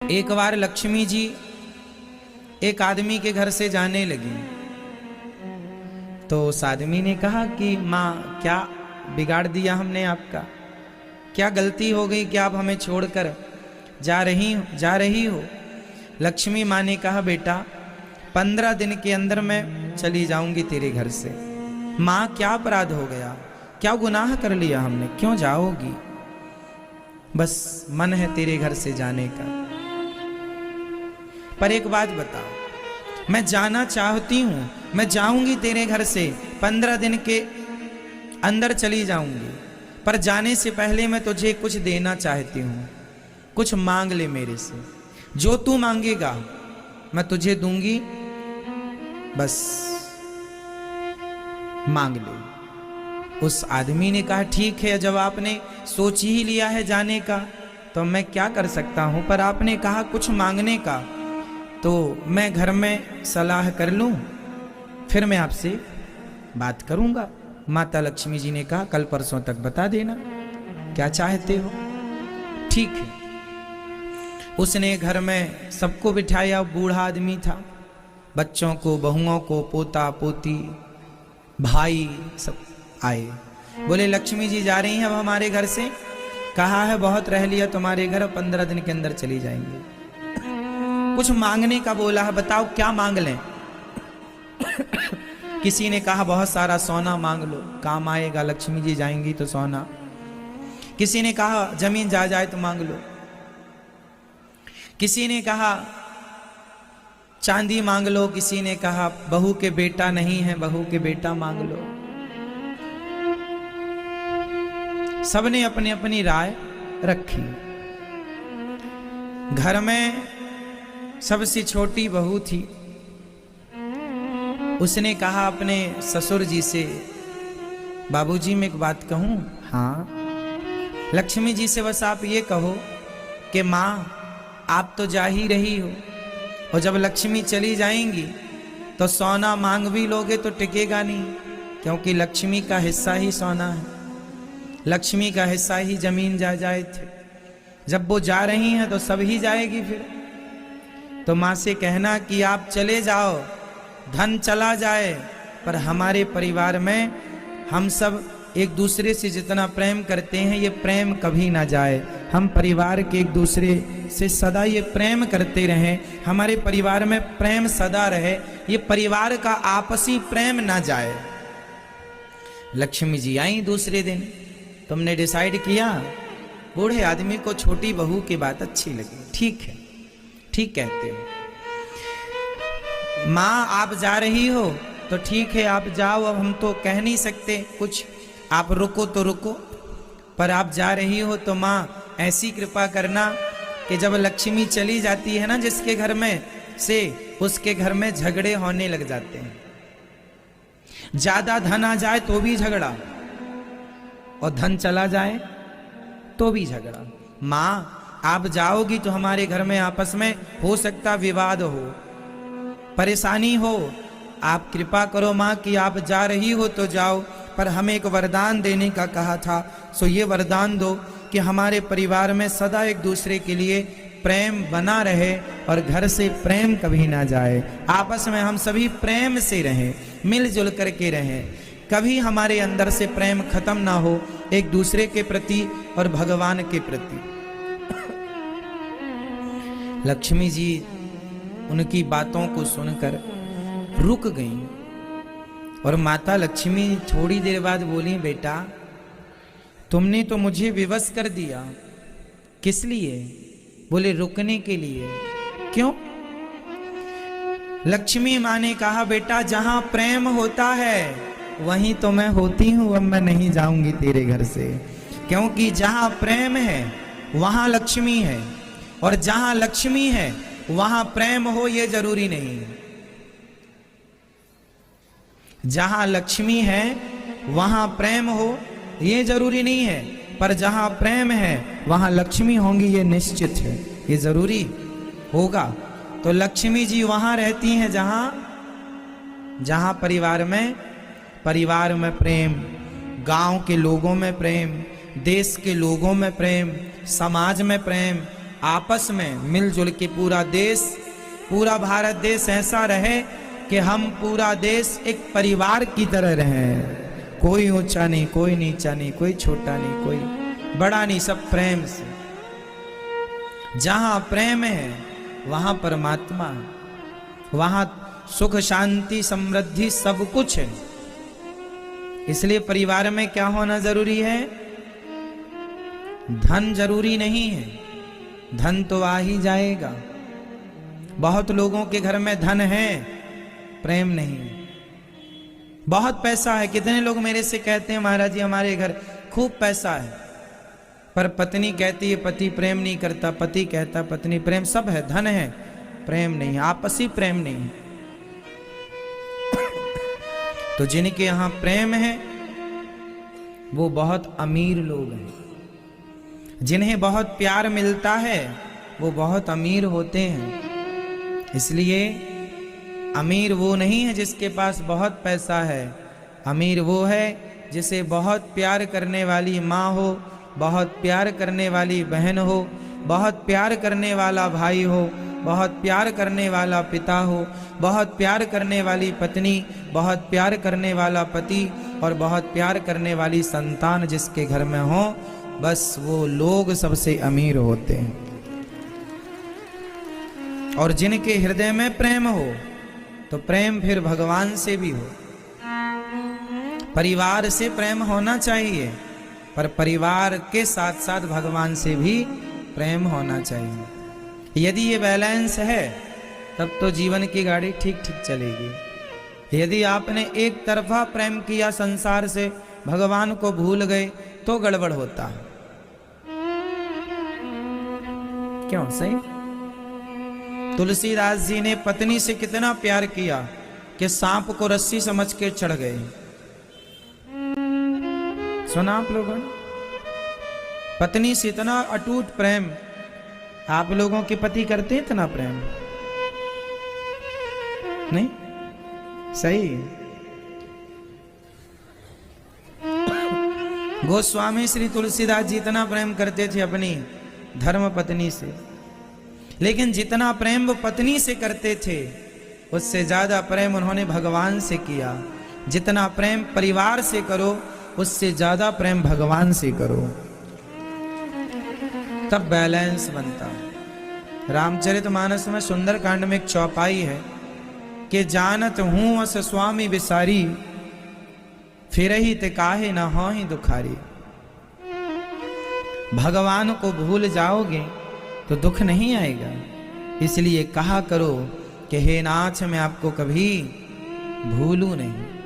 एक बार लक्ष्मी जी एक आदमी के घर से जाने लगी तो उस आदमी ने कहा कि माँ क्या बिगाड़ दिया हमने आपका, क्या गलती हो गई कि आप हमें छोड़कर जा रही हो। लक्ष्मी माँ ने कहा बेटा 15 दिन के अंदर मैं चली जाऊंगी तेरे घर से। माँ क्या अपराध हो गया, क्या गुनाह कर लिया हमने, क्यों जाओगी? बस मन है तेरे घर से जाने का। पर एक बात बताओ, मैं जाना चाहती हूं, मैं जाऊंगी तेरे घर से, 15 दिन के अंदर चली जाऊंगी, पर जाने से पहले मैं तुझे कुछ देना चाहती हूं, कुछ मांग ले मेरे से, जो तू मांगेगा मैं तुझे दूंगी, बस मांग ले। उस आदमी ने कहा ठीक है, जब आपने सोच ही लिया है जाने का तो मैं क्या कर सकता हूं, पर आपने कहा कुछ मांगने का तो मैं घर में सलाह कर लूं, फिर मैं आपसे बात करूंगा। माता लक्ष्मी जी ने कहा कल परसों तक बता देना क्या चाहते हो। ठीक है। उसने घर में सबको बिठाया, बूढ़ा आदमी था, बच्चों को, बहुओं को, पोता पोती, भाई सब आए। बोले लक्ष्मी जी जा रही हैं अब हमारे घर से, कहा है बहुत रह लिया तुम्हारे घर, 15 दिन के अंदर चली जाएंगे। कुछ मांगने का बोला है, बताओ क्या मांग लें। किसी ने कहा बहुत सारा सोना मांग लो, काम आएगा, लक्ष्मी जी जाएंगी तो सोना। किसी ने कहा जमीन जाए तो मांग लो। किसी ने कहा चांदी मांग लो। किसी ने कहा बहू के बेटा नहीं है, बहू के बेटा मांग लो। सबने अपनी अपनी राय रखी। घर में सबसे छोटी बहू थी, उसने कहा अपने ससुर जी से, बाबूजी मैं एक बात कहूं? हाँ। लक्ष्मी जी से बस आप ये कहो कि माँ आप तो जा ही रही हो, और जब लक्ष्मी चली जाएंगी तो सोना मांग भी लोगे तो टिकेगा नहीं, क्योंकि लक्ष्मी का हिस्सा ही सोना है, लक्ष्मी का हिस्सा ही जमीन जायदाद थे। जब वो जा रही हैं तो सब ही जाएगी फिर। तो माँ से कहना कि आप चले जाओ, धन चला जाए, पर हमारे परिवार में हम सब एक दूसरे से जितना प्रेम करते हैं ये प्रेम कभी ना जाए। हम परिवार के एक दूसरे से सदा ये प्रेम करते रहें, हमारे परिवार में प्रेम सदा रहे, ये परिवार का आपसी प्रेम ना जाए। लक्ष्मी जी आई दूसरे दिन, तुमने डिसाइड किया। बूढ़े आदमी को छोटी बहू की बात अच्छी लगी। ठीक है, ठीक कहते हो माँ, आप जा रही हो तो ठीक है आप जाओ, अब हम तो कह नहीं सकते कुछ, आप रुको तो रुको, पर आप जा रही हो तो माँ ऐसी कृपा करना कि जब लक्ष्मी चली जाती है ना जिसके घर में से, उसके घर में झगड़े होने लग जाते हैं। ज्यादा धन आ जाए तो भी झगड़ा, और धन चला जाए तो भी झगड़ा। माँ आप जाओगी तो हमारे घर में आपस में हो सकता विवाद हो, परेशानी हो, आप कृपा करो माँ कि आप जा रही हो तो जाओ, पर हमें एक वरदान देने का कहा था, सो ये वरदान दो कि हमारे परिवार में सदा एक दूसरे के लिए प्रेम बना रहे और घर से प्रेम कभी ना जाए, आपस में हम सभी प्रेम से रहें, मिलजुल करके रहें, कभी हमारे अंदर से प्रेम खत्म ना हो एक दूसरे के प्रति और भगवान के प्रति। लक्ष्मी जी उनकी बातों को सुनकर रुक गईं, और माता लक्ष्मी थोड़ी देर बाद बोली बेटा तुमने तो मुझे विवश कर दिया। किस लिए? बोले रुकने के लिए। क्यों? लक्ष्मी माँ ने कहा बेटा जहां प्रेम होता है वहीं तो मैं होती हूं, अब मैं नहीं जाऊंगी तेरे घर से, क्योंकि जहां प्रेम है वहां लक्ष्मी है, और जहां लक्ष्मी है वहां प्रेम हो ये जरूरी नहीं है। जहां लक्ष्मी है वहां प्रेम हो ये जरूरी नहीं है, पर जहां प्रेम है वहां लक्ष्मी होंगी ये निश्चित है, ये जरूरी होगा। तो लक्ष्मी जी वहां रहती हैं जहां परिवार में प्रेम, गांव के लोगों में प्रेम, देश के लोगों में प्रेम, समाज में प्रेम, आपस में मिलजुल के पूरा देश, पूरा भारत देश ऐसा रहे कि हम पूरा देश एक परिवार की तरह रहें। कोई ऊंचा नहीं, कोई नीचा नहीं, कोई छोटा नहीं, कोई बड़ा नहीं, सब प्रेम से। जहां प्रेम है वहां परमात्मा है, वहां सुख शांति समृद्धि सब कुछ है। इसलिए परिवार में क्या होना जरूरी है? धन जरूरी नहीं है, धन तो आ ही जाएगा। बहुत लोगों के घर में धन है, प्रेम नहीं। बहुत पैसा है, कितने लोग मेरे से कहते हैं महाराज जी हमारे घर खूब पैसा है, पर पत्नी कहती है पति प्रेम नहीं करता, पति कहता पत्नी प्रेम, सब है, धन है, प्रेम नहीं, आपसी प्रेम नहीं। तो जिनके यहां प्रेम है वो बहुत अमीर लोग हैं। जिन्हें बहुत प्यार मिलता है वो बहुत अमीर होते हैं। इसलिए अमीर वो नहीं है जिसके पास बहुत पैसा है, अमीर वो है जिसे बहुत प्यार करने वाली माँ हो, बहुत प्यार करने वाली बहन हो, बहुत प्यार करने वाला भाई हो, बहुत प्यार करने वाला पिता हो, बहुत प्यार करने वाली पत्नी, बहुत प्यार करने वाला पति और बहुत प्यार करने वाली संतान जिसके घर में हो, बस वो लोग सबसे अमीर होते हैं। और जिनके हृदय में प्रेम हो तो प्रेम फिर भगवान से भी हो। परिवार से प्रेम होना चाहिए, पर परिवार के साथ साथ भगवान से भी प्रेम होना चाहिए। यदि ये बैलेंस है तब तो जीवन की गाड़ी ठीक ठीक चलेगी। यदि आपने एक तरफा प्रेम किया संसार से, भगवान को भूल गए, तो गड़बड़ होता है। क्यों? सही। तुलसीदास जी ने पत्नी से कितना प्यार किया कि सांप को रस्सी समझ के चढ़ गए। सुना आप लोगों ने? पत्नी से इतना अटूट प्रेम। आप लोगों के पति करते हैं इतना प्रेम? नहीं? सही। गोस्वामी श्री तुलसीदास जी इतना प्रेम करते थे अपनी धर्म पत्नी से, लेकिन जितना प्रेम वो पत्नी से करते थे उससे ज्यादा प्रेम उन्होंने भगवान से किया। जितना प्रेम परिवार से करो उससे ज्यादा प्रेम भगवान से करो, तब बैलेंस बनता है। रामचरितमानस में सुंदरकांड में एक चौपाई है कि जानत हूं अस स्वामी विसारी, फिर ही ते काहे न हो ही दुखारी। भगवान को भूल जाओगे तो दुख नहीं आएगा, इसलिए कहा करो कि हे नाथ मैं आपको कभी भूलूं नहीं।